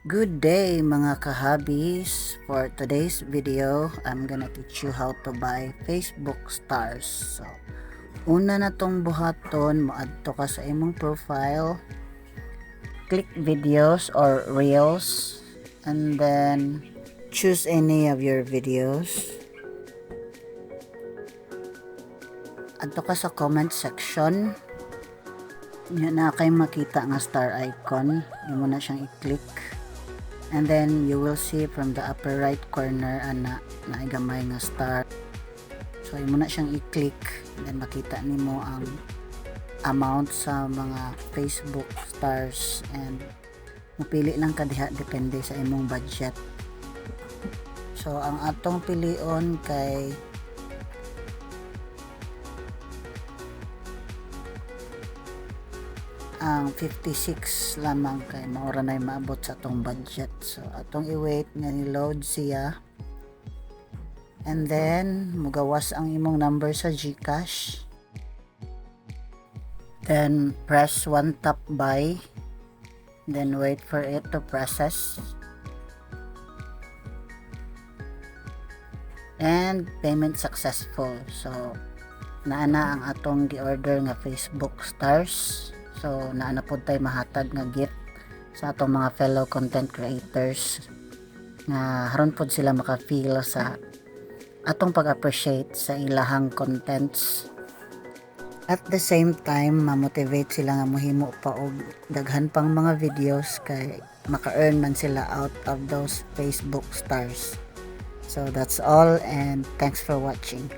Good day mga kahabis. For today's video, I'm gonna teach you how to buy Facebook stars. So, una na tong buhaton, moadto ka sa imong profile, click videos or reels, and then choose any of your videos. Adto ka sa comment section. Yan na kay makita nga star icon. Yung mo na siyang i-click. And then you will see from the upper right corner ana naigamay nga star. So imo na siyang i-click, then makita nimo ang amount sa mga Facebook stars, and mupili lang ka diha depende sa imong budget. So ang atong pilion kay ang 56 lamang, kay maura na maabot sa atong budget. So atong i-wait nga ni-load siya, and then mugawas ang imong number sa GCash, then press one tap buy, then wait for it to process, and payment successful. So naana ang atong gi-order nga Facebook stars. So naana pod tay mahatag nga gift sa atong mga fellow content creators nga haron pod sila maka-feel sa atong pag-appreciate sa ilahang contents. At the same time, ma-motivate sila nga mohimo pa og daghan pang mga videos kay maka-earn man sila out of those Facebook stars. So that's all, and thanks for watching.